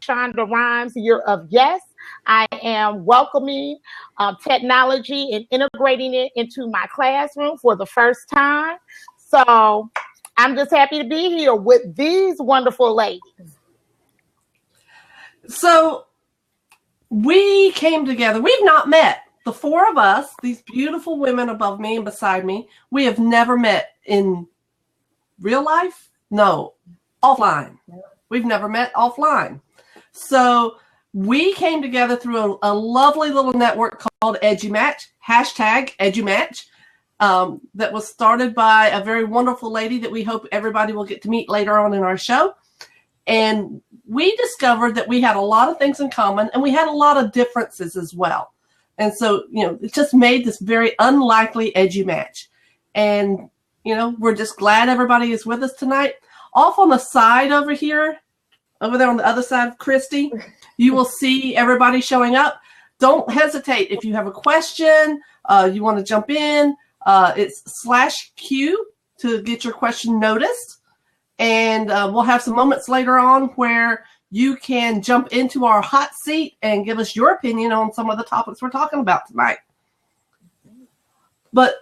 Shonda Rhimes' Year of Yes. I am welcoming technology and integrating it into my classroom for the first time. So I'm just happy to be here with these wonderful ladies. So we came together. We've not met. The four of us, these beautiful women above me and beside me, we have never met in real life? No, offline. We've never met offline. So we came together through a lovely little network called EduMatch, hashtag EduMatch, that was started by a very wonderful lady that we hope everybody will get to meet later on in our show. And we discovered that we had a lot of things in common and we had a lot of differences as well. And so, it just made this very unlikely EduMatch. And, we're just glad everybody is with us tonight. Off on the side over there on the other side of Christy, you will see everybody showing up. Don't hesitate. If you have a question, you want to jump in, it's /Q to get your question noticed. And we'll have some moments later on where you can jump into our hot seat and give us your opinion on some of the topics we're talking about tonight. But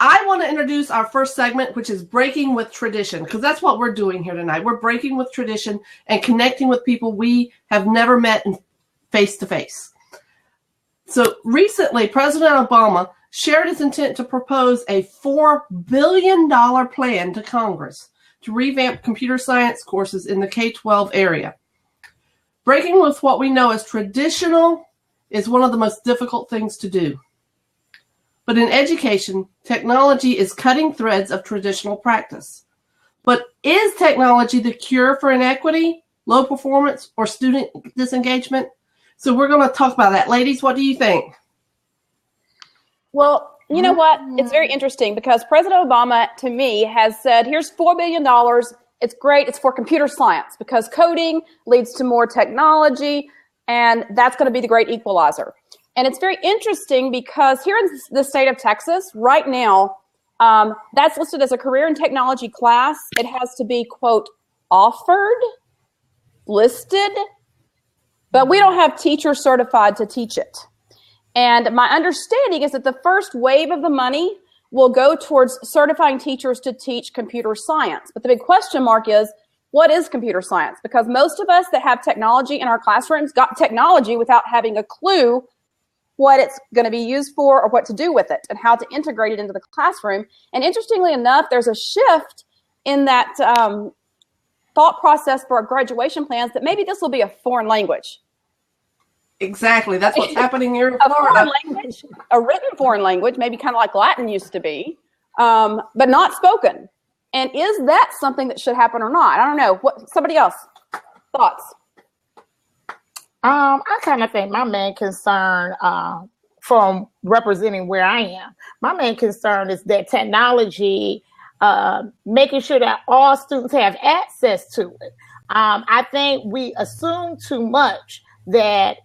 I want to introduce our first segment, which is Breaking with Tradition, because that's what we're doing here tonight. We're breaking with tradition and connecting with people we have never met face to face. So recently, President Obama shared his intent to propose a $4 billion plan to Congress to revamp computer science courses in the K-12 area. Breaking with what we know as traditional is one of the most difficult things to do. But in education, technology is cutting threads of traditional practice. But is technology the cure for inequity, low performance, or student disengagement? So we're going to talk about that. Ladies, what do you think? Well, you know what? It's very interesting because President Obama, to me, has said, here's $4 billion. It's great. It's for computer science because coding leads to more technology, and that's going to be the great equalizer. And it's very interesting because here in the state of Texas, right now, that's listed as a career in technology class. It has to be, quote, offered, listed, but we don't have teachers certified to teach it. And my understanding is that the first wave of the money will go towards certifying teachers to teach computer science. But the big question mark is, what is computer science? Because most of us that have technology in our classrooms got technology without having a clue what it's going to be used for or what to do with it and how to integrate it into the classroom. And interestingly enough, there's a shift in that thought process for our graduation plans that maybe this will be a foreign language. Exactly. That's what's happening here in A Florida. foreign language, a written foreign language, maybe kind of like Latin used to be, but not spoken. And is that something that should happen or not? I don't know. Somebody else? Thoughts? I kind of think my main concern from representing where I am, my main concern is that technology, making sure that all students have access to it. I think we assume too much that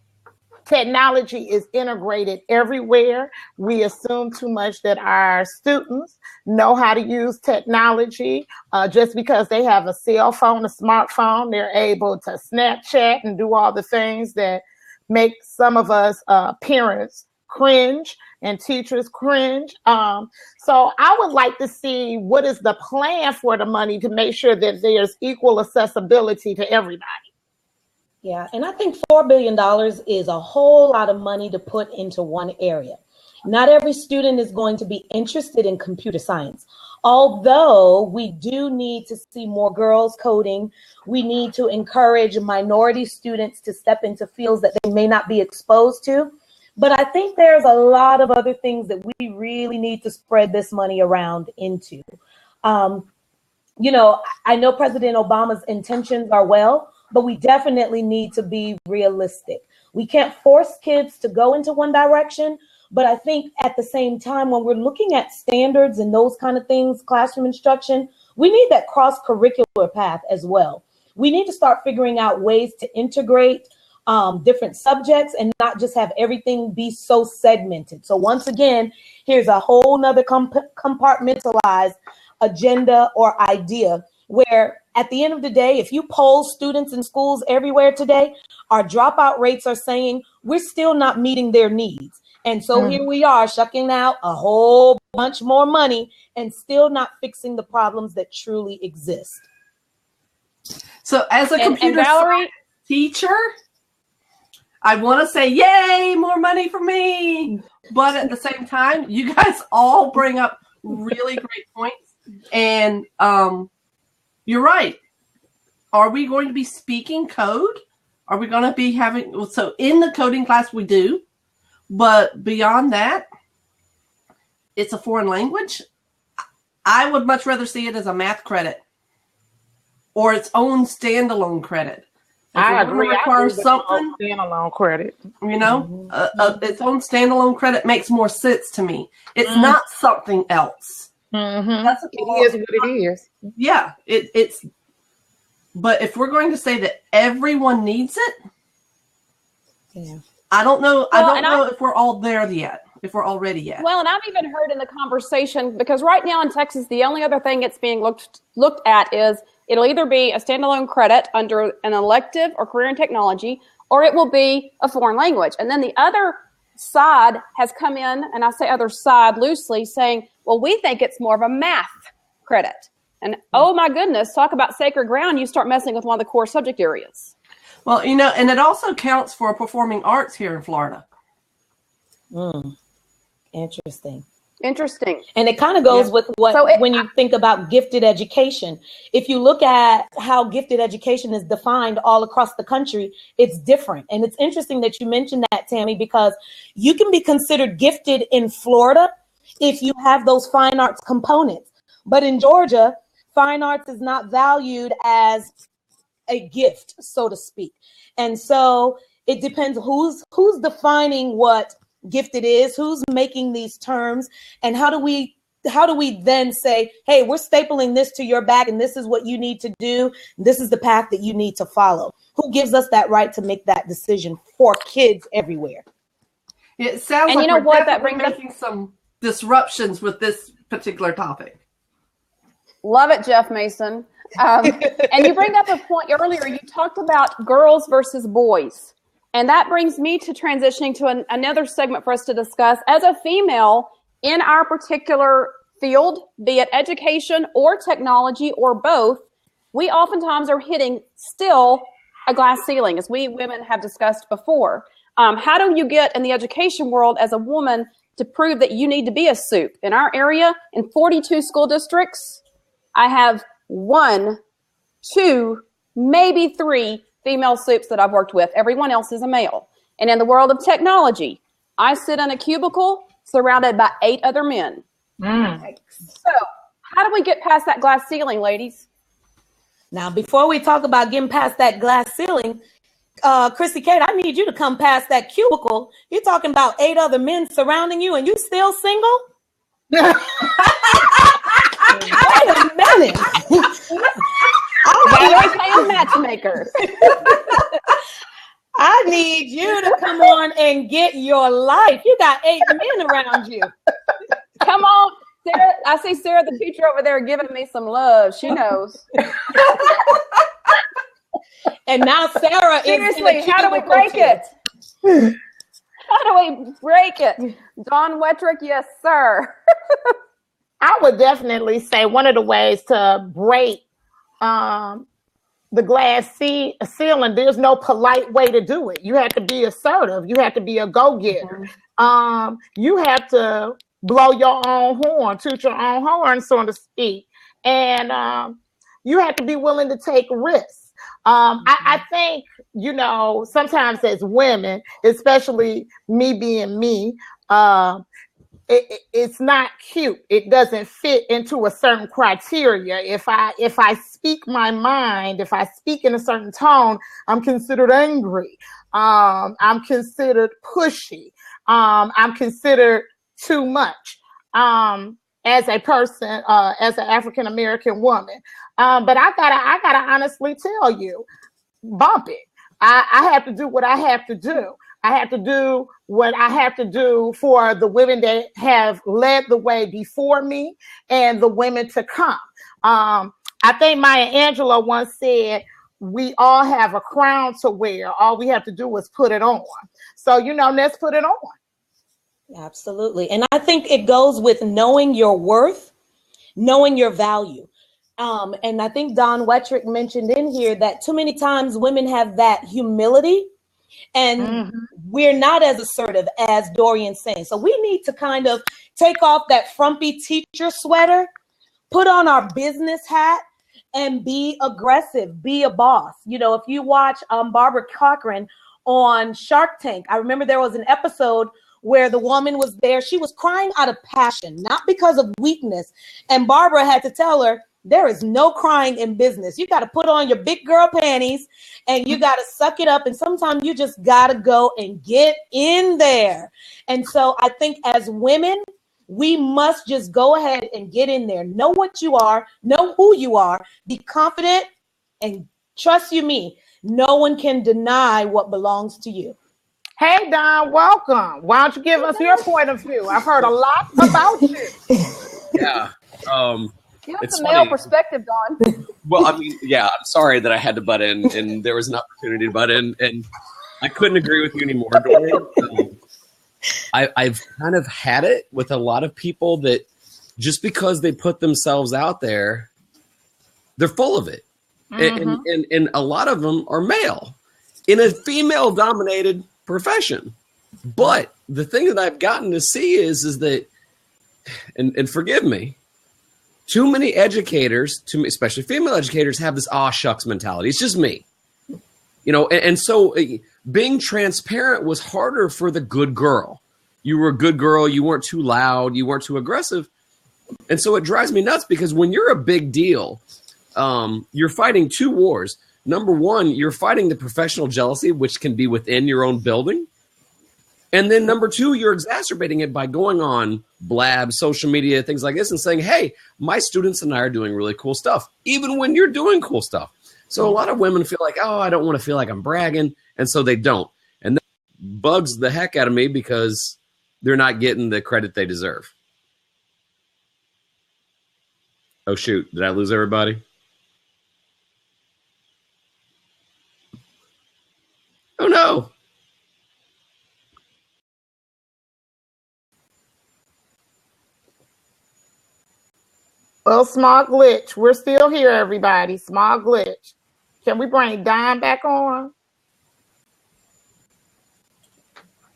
technology is integrated everywhere. We assume too much that our students know how to use technology. Just because they have a cell phone, a smartphone, they're able to Snapchat and do all the things that make some of us parents cringe and teachers cringe. So I would like to see what is the plan for the money to make sure that there's equal accessibility to everybody. Yeah, and I think $4 billion is a whole lot of money to put into one area. Not every student is going to be interested in computer science. Although we do need to see more girls coding, we need to encourage minority students to step into fields that they may not be exposed to. But I think there's a lot of other things that we really need to spread this money around into. I know President Obama's intentions are well, but we definitely need to be realistic. We can't force kids to go into one direction, but I think at the same time, when we're looking at standards and those kind of things, classroom instruction, we need that cross-curricular path as well. We need to start figuring out ways to integrate different subjects and not just have everything be so segmented. So once again, here's a whole nother compartmentalized agenda or idea where at the end of the day, if you poll students in schools everywhere today, Our dropout rates are saying we're still not meeting their needs. And so here we are shucking out a whole bunch more money and still not fixing the problems that truly exist. So as a computer science teacher, I want to say, yay, more money for me. But at the same time, you guys all bring up really great points. And you're right. Are we going to be speaking code? Are we going to be having, so in the coding class we do, but beyond that, it's a foreign language. I would much rather see it as a math credit or its own standalone credit. If I agree. Require something standalone credit. You know, its own standalone credit makes more sense to me. It's not something else. It is what it is. Yeah, it's. But if we're going to say that everyone needs it, yeah, I don't know. I don't know if we're all there yet. If we're all ready yet. Well, and I've even heard in the conversation, because right now in Texas, the only other thing it's being looked at is it'll either be a standalone credit under an elective or career in technology, or it will be a foreign language. And then the other side has come in, and I say other side loosely, saying, well, we think it's more of a math credit. And oh my goodness, talk about sacred ground, you start messing with one of the core subject areas. Well, you know, and it also counts for performing arts here in Florida. Interesting. And it kind of goes with what, when you think about gifted education, if you look at how gifted education is defined all across the country, it's different. And it's interesting that you mentioned that, Tammy, because you can be considered gifted in Florida if you have those fine arts components. But in Georgia, fine arts is not valued as a gift, so to speak. And so it depends who's defining what gifted is, who's making these terms, and how do we then say, hey, we're stapling this to your back and this is what you need to do, this is the path that you need to follow. Who gives us that right to make that decision for kids everywhere? It sounds and like you know we're what, definitely making some disruptions with this particular topic. Love it, Jeff Mason. And you bring up a point earlier. You talked about girls versus boys. And that brings me to transitioning to another segment for us to discuss. As a female in our particular field, be it education or technology or both, we oftentimes are hitting still a glass ceiling, as we women have discussed before. How do you get in the education world as a woman to prove that you need to be a soup? In our area, in 42 school districts, I have 1, 2, maybe 3 female soups that I've worked with. Everyone else is a male. And in the world of technology, I sit in a cubicle surrounded by 8 other men. So how do we get past that glass ceiling, ladies? Now, before we talk about getting past that glass ceiling, Chrissy Kate, I need you to come past that cubicle. You're talking about 8 other men surrounding you and you still single? Wait a minute. I'm a matchmaker. I need you to come on and get your life. You got 8 men around you. Come on, Sarah. I see Sarah, the teacher over there, giving me some love. She knows. And now Sarah seriously, is. How do we break it? How do we break it? Dawn Wettrick, yes, sir. I would definitely say one of the ways to break the glass ceiling, there's no polite way to do it. You have to be assertive. You have to be a go-getter. You have to blow your own horn, toot your own horn, so to speak. And you have to be willing to take risks. I think, you know, sometimes as women, especially me being me, it's not cute. It doesn't fit into a certain criteria. If I speak my mind, if I speak in a certain tone, I'm considered angry. I'm considered pushy. I'm considered too much as a person, as an African American woman. But I gotta honestly tell you, bump it. I have to do what I have to do. I have to do what I have to do for the women that have led the way before me and the women to come. I think Maya Angelou once said, we all have a crown to wear. All we have to do is put it on. So, let's put it on. Absolutely. And I think it goes with knowing your worth, knowing your value. And I think Don Wettrick mentioned in here that too many times women have that humility and we're not as assertive as Dorian's saying. So we need to kind of take off that frumpy teacher sweater, put on our business hat, and be aggressive, be a boss. If you watch Barbara Corcoran on Shark Tank, I remember there was an episode where the woman was there. She was crying out of passion, not because of weakness. And Barbara had to tell her, there is no crying in business. You got to put on your big girl panties and you got to suck it up. And sometimes you just got to go and get in there. And so I think as women, we must just go ahead and get in there. Know what you are, know who you are, be confident, and trust me, no one can deny what belongs to you. Hey, Don, welcome. Why don't you give us your point of view? I've heard a lot about you. Yeah. Give us a male perspective, Don. Well, I'm sorry that I had to butt in, and there was an opportunity to butt in, and I couldn't agree with you anymore, Dorian. I've kind of had it with a lot of people that just because they put themselves out there, they're full of it. And a lot of them are male in a female-dominated profession. But the thing that I've gotten to see is that, and forgive me, too many educators, especially female educators, have this aw shucks mentality. It's just me. And so being transparent was harder for the good girl. You were a good girl. You weren't too loud. You weren't too aggressive. And so it drives me nuts because when you're a big deal, you're fighting two wars. Number one, you're fighting the professional jealousy, which can be within your own building. And then number two, you're exacerbating it by going on Blab, social media, things like this, and saying, hey, my students and I are doing really cool stuff, even when you're doing cool stuff. So a lot of women feel like, oh, I don't want to feel like I'm bragging. And so they don't. And that bugs the heck out of me because they're not getting the credit they deserve. Oh, shoot. Did I lose everybody? Oh, no. Well, small glitch. We're still here, everybody. Small glitch. Can we bring Don back on?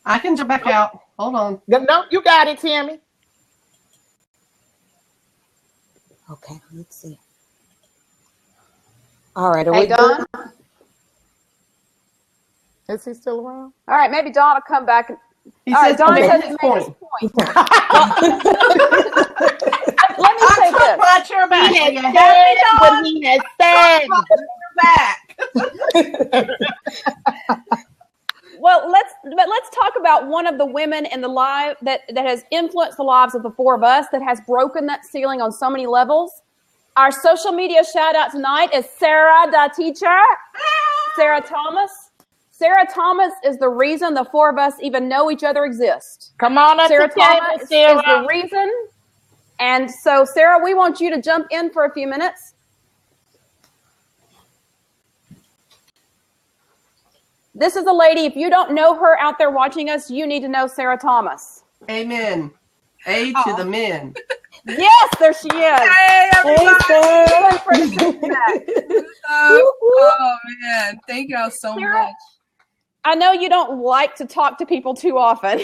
I can jump back out. Hold on. No, you got it, Tammy. Okay, let's see. All right, are Hey, we Don. good? Is he still around? All right, maybe Don will come back. He All right, says Don he says made he his made his point. Let me say this. Watch your back. He Are you has happy, said Don? what he has said. Watch your back. Well, let's talk about one of the women in the live that has influenced the lives of the four of us, that has broken that ceiling on so many levels. Our social media shout out tonight is Sarah, the teacher, Sarah Thomas. Sarah Thomas is the reason the four of us even know each other exist. Come on up Sarah to the table, Thomas is Sarah. the reason. And so, Sarah, we want you to jump in for a few minutes. This is a lady, if you don't know her out there watching us, you need to know Sarah Thomas. Amen. A to the men. Yes, there she is. Hey, everybody. Hey, Oh, man. Thank y'all so Sarah, much. I know you don't like to talk to people too often,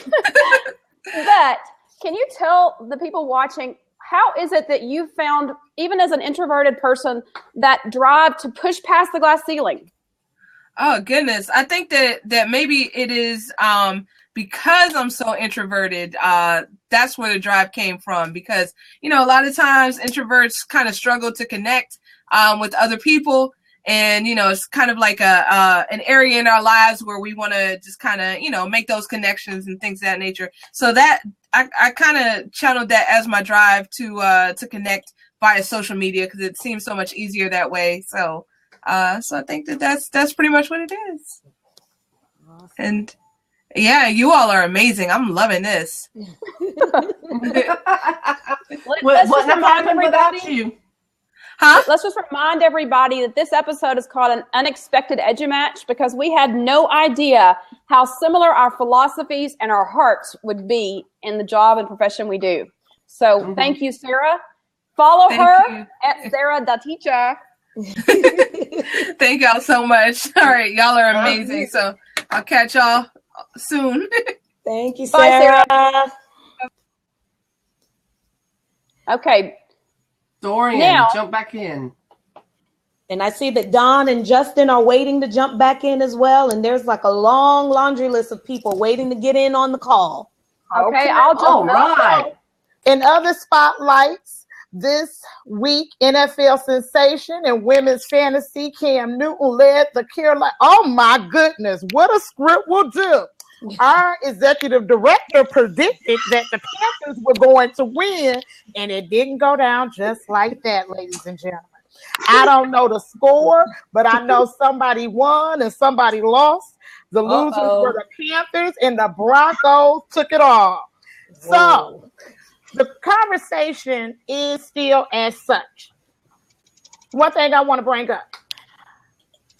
but can you tell the people watching, how is it that you found, even as an introverted person, that drive to push past the glass ceiling? Oh, goodness. I think that maybe it is because I'm so introverted. That's where the drive came from, because, a lot of times introverts kind of struggle to connect with other people. And, it's kind of like an area in our lives where we want to just kind of, make those connections and things of that nature. So that I kind of channeled that as my drive to connect via social media, because it seems so much easier that way. So I think that's pretty much what it is. Awesome. And yeah, you all are amazing. I'm loving this. What happened without you? Huh? Let's just remind everybody that this episode is called An Unexpected EduMatch because we had no idea how similar our philosophies and our hearts would be in the job and profession we do. So thank you, Sarah. Follow her at Sarah the Teacher. Thank y'all so much. All right, y'all are amazing. So I'll catch y'all soon. Thank you, Bye, Sarah. Okay. Dorian, Now- jump back in. And I see that Don and Justin are waiting to jump back in as well. And there's like a long laundry list of people waiting to get in on the call. Okay, I'll jump. All right. In other spotlights this week, NFL sensation and women's fantasy, Cam Newton led the Carolina. Oh my goodness, what a script will do. Our executive director predicted that the Panthers were going to win, and it didn't go down just like that, ladies and gentlemen. I don't know the score, but I know somebody won and somebody lost. The losers were the Panthers, and the Broncos took it all. So the conversation is still as such. One thing I want to bring up.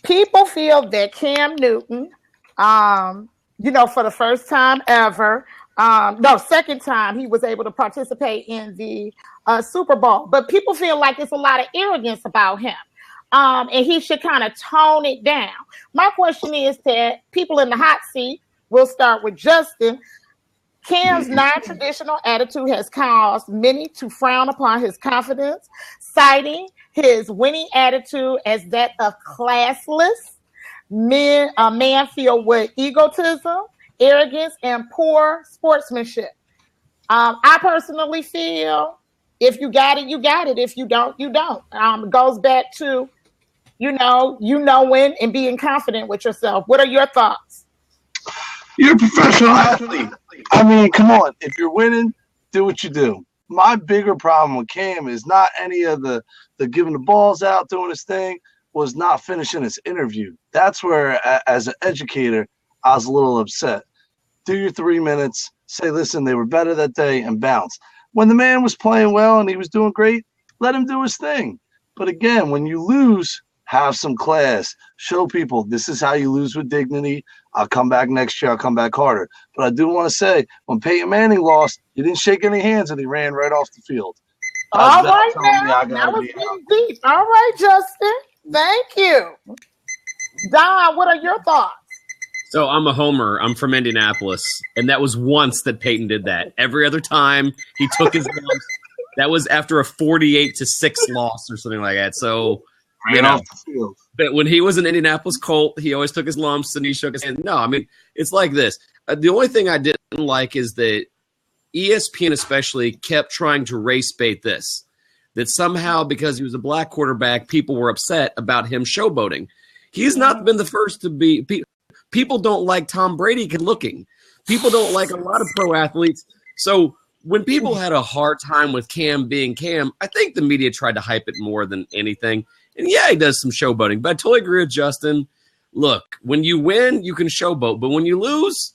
People feel that Cam Newton, for the first time ever, second time he was able to participate in the Super Bowl. But people feel like it's a lot of arrogance about him. And he should kind of tone it down. My question is that people in the hot seat, we'll start with Justin. Cam's non-traditional attitude has caused many to frown upon his confidence, citing his winning attitude as that of classless, a man filled with egotism, arrogance, and poor sportsmanship. I personally feel if you got it, you got it. If you don't, you don't. It goes back to, knowing and being confident with yourself. What are your thoughts? You're a professional athlete. I mean, come on. If you're winning, do what you do. My bigger problem with Cam is not any of the giving the balls out, doing his thing, was not finishing his interview. That's where, as an educator, I was a little upset. Do your 3 minutes, say, listen, they were better that day, and bounce. When the man was playing well and he was doing great, let him do his thing. But again, when you lose, have some class. Show people this is how you lose with dignity. I'll come back next year. I'll come back harder. But I do want to say, when Peyton Manning lost, he didn't shake any hands and he ran right off the field. All right, now. That was getting deep. All right, Justin. Thank you. Don, what are your thoughts? So I'm a homer. I'm from Indianapolis. And that was once that Peyton did that. Every other time he took his lumps, that was after a 48-6 loss or something like that. So, Off the field. But when he was an Indianapolis Colt, he always took his lumps and he shook his hand. No, I mean, it's like this. The only thing I didn't like is that ESPN especially kept trying to race bait this. That somehow, because he was a black quarterback, people were upset about him showboating. He's not been the first to be. People don't like Tom Brady good looking. People don't like a lot of pro athletes. So when people had a hard time with Cam being Cam, I think the media tried to hype it more than anything. And yeah, he does some showboating, but I totally agree with Justin. Look, when you win, you can showboat, but when you lose,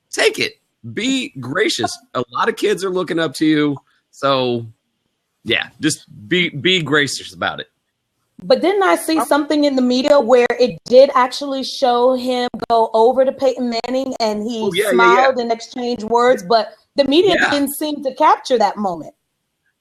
take it. Be gracious. A lot of kids are looking up to you. So yeah, just be gracious about it. But didn't I see something in the media where it did actually show him go over to Peyton Manning and he smiled and exchanged words, but the media didn't seem to capture that moment.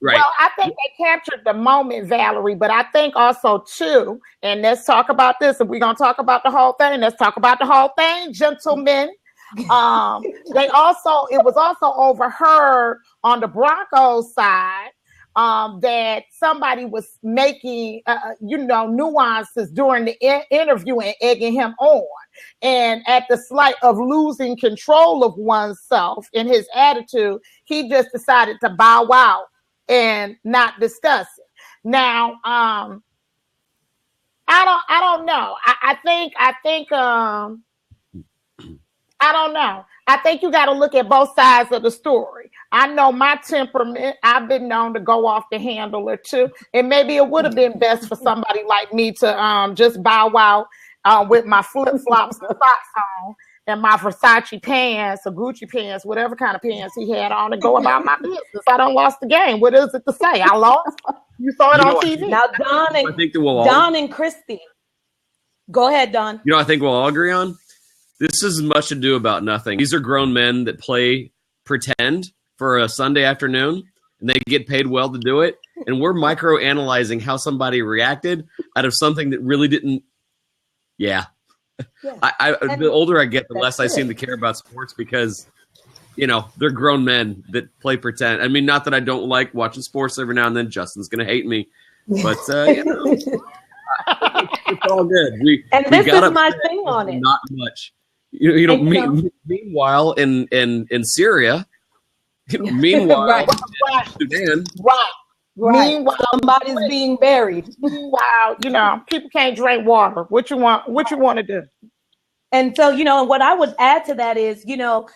Right. Well, I think they captured the moment, Valerie, but I think also, too, and let's talk about this. If we're going to talk about the whole thing, let's talk about the whole thing, gentlemen. It was also overheard on the Broncos side that somebody was making, nuances during the interview and egging him on. And at the slight of losing control of oneself in his attitude, he just decided to bow out and not discuss it. Now, I don't know. I don't know. I think you got to look at both sides of the story. I know my temperament. I've been known to go off the handle or two, and maybe it would have been best for somebody like me to just bow out with my flip flops and socks on and my Versace pants or Gucci pants, whatever kind of pants he had on, and go about my business. I done lost the game. What is it to say? I lost. You saw it on TV. Now, Don and Christy. Go ahead, Don. You know, I think we'll all agree on this is much ado about nothing. These are grown men that play pretend for a Sunday afternoon, and they get paid well to do it. And we're micro-analyzing how somebody reacted out of something that really didn't. Yeah. The older I get, the less I seem to care about sports because, you know, they're grown men that play pretend. I mean, not that I don't like watching sports every now and then. Justin's going to hate me. But, you know, it's all good. This is my thing on it. Not much. You know, meanwhile, in Syria, meanwhile, right. in Sudan. Right. Meanwhile, somebody's being buried. Meanwhile, you know, people can't drink water. What you want to do? And so, you know, what I would add to that is, you know,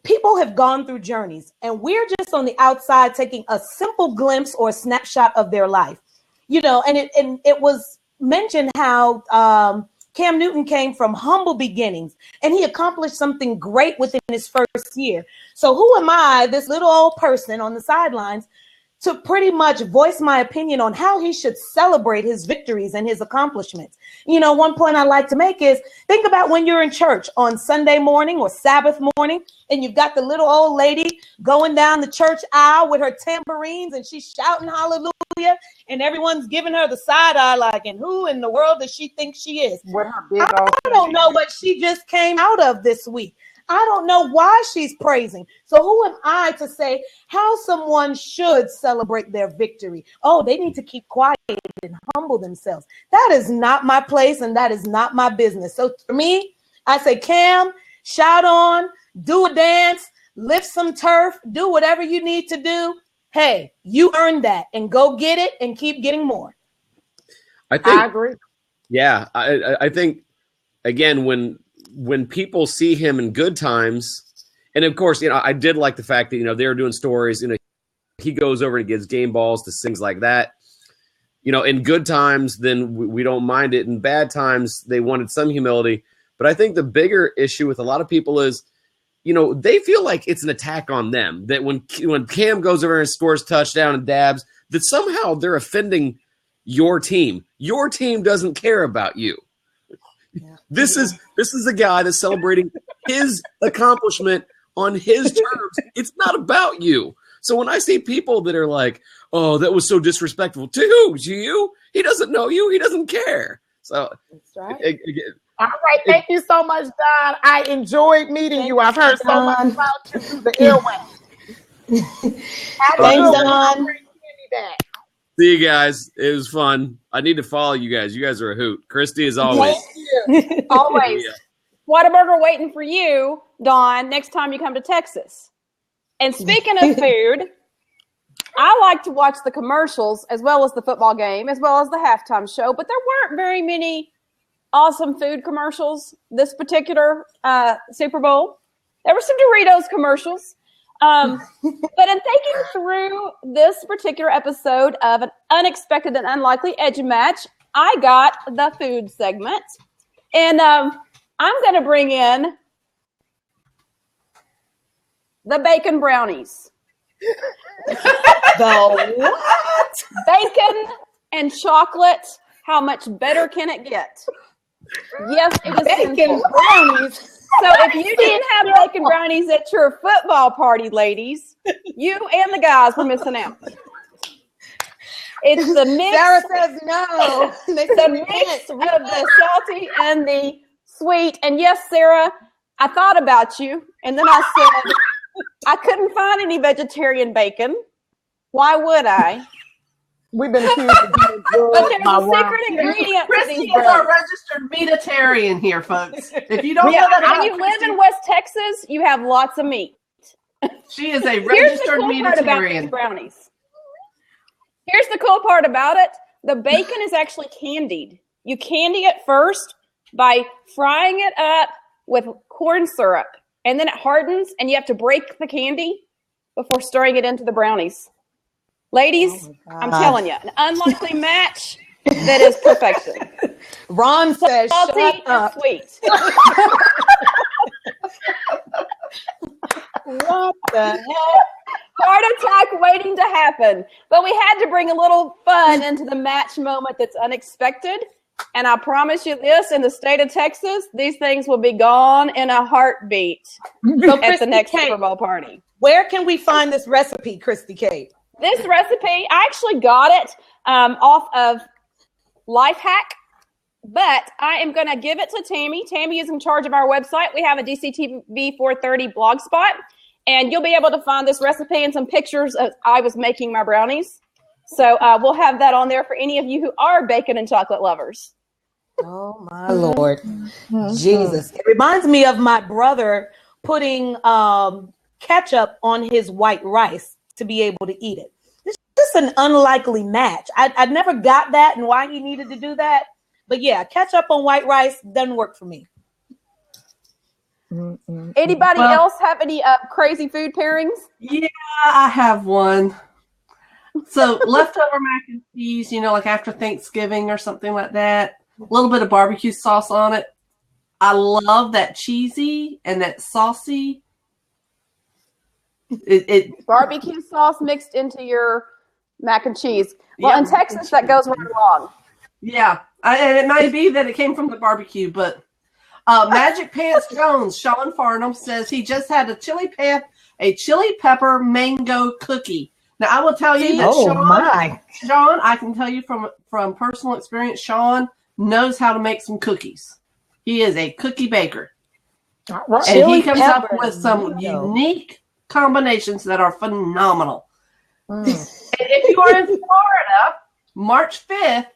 people have gone through journeys, and we're just on the outside taking a simple glimpse or a snapshot of their life. You know, and it was mentioned how Cam Newton came from humble beginnings, and he accomplished something great within his first year. So who am I, this little old person on the sidelines, to pretty much voice my opinion on how he should celebrate his victories and his accomplishments? You know, one point I like to make is think about when you're in church on Sunday morning or Sabbath morning, and you've got the little old lady going down the church aisle with her tambourines, and she's shouting hallelujah, and everyone's giving her the side eye like, and who in the world does she think she is? I don't know what she just came out of this week. I don't know why she's praising. So who am I to say how someone should celebrate their victory? Oh, they need to keep quiet and humble themselves. That is not my place, and that is not my business. So for me, I say, Cam, shout on, do a dance, lift some turf, do whatever you need to do. Hey, you earned that, and go get it and keep getting more. I agree. Yeah, I think, again, when people see him in good times, and of course, you know, I did like the fact that, you know, they were doing stories, you know, he goes over and gives game balls to things like that. You know, in good times, then we don't mind it. In bad times, they wanted some humility. But I think the bigger issue with a lot of people is, you know, they feel like it's an attack on them. That when Cam goes over and scores touchdown and dabs, that somehow they're offending your team. Your team doesn't care about you. Yeah. This is a guy that's celebrating his accomplishment on his terms. It's not about you. So when I see people that are like, "Oh, that was so disrespectful," to who? To you? He doesn't know you. He doesn't care. So that's right. All right, thank you so much, Don. I enjoyed meeting you. I've heard so much about you through the airwaves. Thanks, Don. See you guys. It was fun. I need to follow you guys. You guys are a hoot. Christy, as always. Thank you. Always. Yeah. Whataburger waiting for you, Dawn, next time you come to Texas. And speaking of food, I like to watch the commercials as well as the football game, as well as the halftime show, but there weren't very many awesome food commercials this particular Super Bowl. There were some Doritos commercials. But in thinking through this particular episode of an unexpected and unlikely EduMatch, I got the food segment. And I'm going to bring in the bacon brownies. The what? Bacon and chocolate. How much better can it get? Yes, it is bacon brownies. So if you didn't have bacon brownies at your football party, ladies, you and the guys were missing out. It's the mix. Sarah says no. The mix of the salty and the sweet. And yes, Sarah, I thought about you. And then I said, I couldn't find any vegetarian bacon. Why would I? We've been accused of being good. But there's a secret ingredient. Christy is our registered meatitarian here, folks. If you don't know that, when you live in West Texas, you have lots of meat. She is a registered meatitarian. Brownies. Here's the cool part about it: the bacon is actually candied. You candy it first by frying it up with corn syrup, and then it hardens, and you have to break the candy before stirring it into the brownies. Ladies, I'm telling you, an unlikely match that is perfection. Ron says, salty and sweet. the heck? Heart attack waiting to happen. But we had to bring a little fun into the match moment that's unexpected. And I promise you this, in the state of Texas, these things will be gone in a heartbeat at the next Super Bowl party. Where can we find this recipe, Christy K? This recipe, I actually got it off of Lifehack, but I am going to give it to Tammy. Tammy is in charge of our website. We have a DCTV 430 blog spot, and you'll be able to find this recipe and some pictures of I was making my brownies. So we'll have that on there for any of you who are bacon and chocolate lovers. Oh, my Lord. Jesus. It reminds me of my brother putting ketchup on his white rice to be able to eat it. It's just an unlikely match. I never got that and why he needed to do that. But yeah, ketchup on white rice doesn't work for me. Anybody else have any crazy food pairings? Yeah, I have one. So leftover mac and cheese, like after Thanksgiving or something like that. A little bit of barbecue sauce on it. I love that cheesy and that saucy. Barbecue sauce mixed into your mac and cheese. Well, in Texas, that goes right along. Yeah, and it might be that it came from the barbecue, but Magic Pants Jones, Sean Farnham, says he just had a chili pepper mango cookie. Now, I will tell you that Sean, I can tell you from personal experience, Sean knows how to make some cookies. He is a cookie baker. Right. And he comes up with some unique combinations that are phenomenal. And if you are in Florida, March 5th,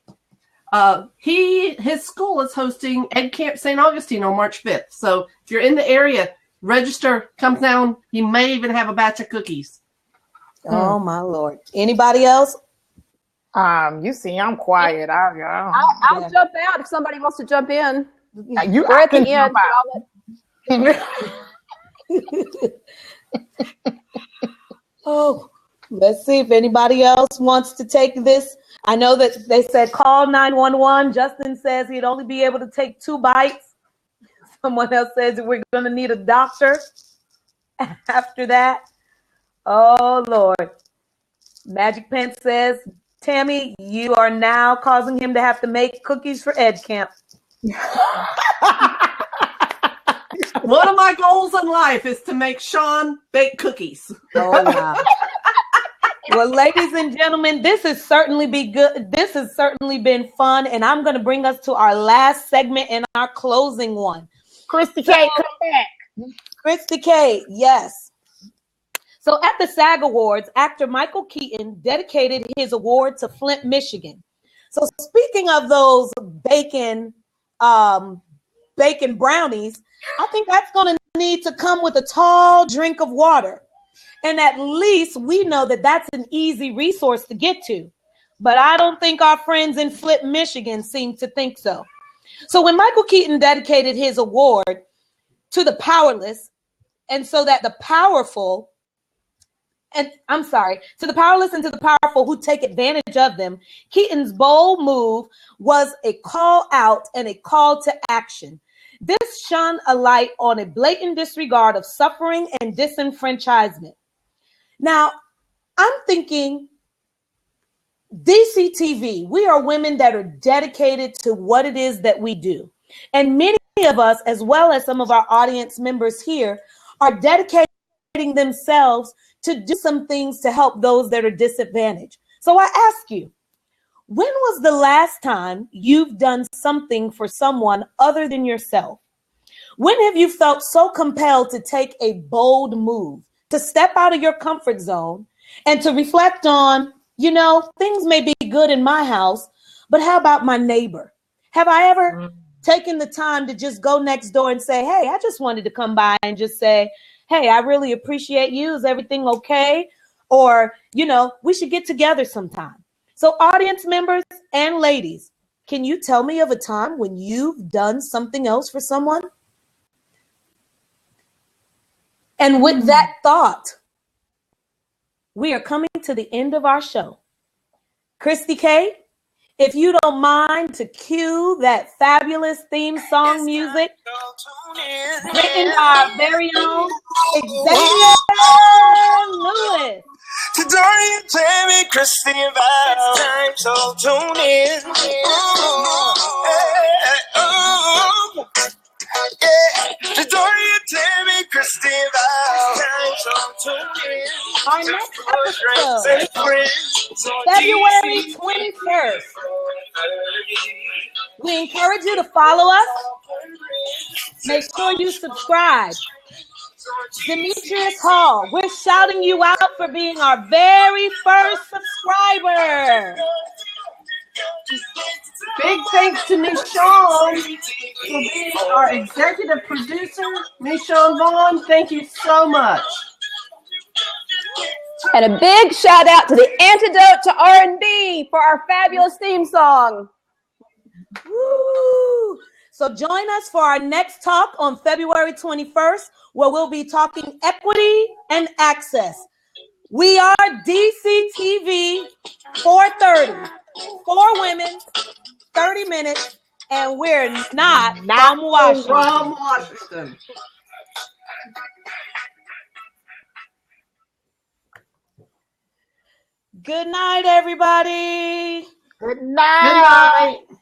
his school is hosting Ed Camp St. Augustine on March 5th. So if you're in the area, register, come down. He may even have a batch of cookies. Oh my Lord. Anybody else? You see, I'm quiet. I'll jump out if somebody wants to jump in. We're at the end. Oh, let's see if anybody else wants to take this. I know that they said call 911. Justin says he'd only be able to take 2 bites. Someone else says that we're going to need a doctor after that. Oh, Lord. Magic Pants says, Tammy, you are now causing him to have to make cookies for Ed Camp. One of my goals in life is to make Sean bake cookies. Oh, wow. Well, ladies and gentlemen, this has certainly been good. This has certainly been fun, and I'm going to bring us to our last segment and our closing one. Christy K, come back. Christy K, yes. So at the SAG Awards, actor Michael Keaton dedicated his award to Flint, Michigan. So speaking of those bacon brownies, I think that's going to need to come with a tall drink of water. And at least we know that that's an easy resource to get to. But I don't think our friends in Flint, Michigan seem to think so. So when Michael Keaton dedicated his award to the powerless, and so that the powerful, to the powerless and to the powerful who take advantage of them, Keaton's bold move was a call out and a call to action. This shone a light on a blatant disregard of suffering and disenfranchisement. Now, I'm thinking DCTV, we are women that are dedicated to what it is that we do. And many of us, as well as some of our audience members here, are dedicating themselves to do some things to help those that are disadvantaged. So I ask you, when was the last time you've done something for someone other than yourself? When have you felt so compelled to take a bold move, to step out of your comfort zone and to reflect on, things may be good in my house, but how about my neighbor? Have I ever taken the time to just go next door and say, hey, I just wanted to come by and just say, hey, I really appreciate you. Is everything okay? Or, we should get together sometime. So audience members and ladies, can you tell me of a time when you've done something else for someone? And with that thought, we are coming to the end of our show. Christy K, if you don't mind to cue that fabulous theme song music written by our very own executive Tammy, Christy, and Val. It's time, so tune in. Yeah, Victoria, Tammy, Christy, and Val. It's time, so tune in. Our next episode, February 21st. We encourage you to follow us. Make sure you subscribe. Demetrius Hall, we're shouting you out for being our very first subscriber. Big thanks to Michonne for being our executive producer. Michonne Vaughn, thank you so much. And a big shout out to the Antidote to R&B for our fabulous theme song. Woo! So join us for our next talk on February 21st, where we'll be talking equity and access. We are DCTV 430. 4 women, 30 minutes, and we're not from Washington. From Washington. Good night, everybody. Good night. Good night.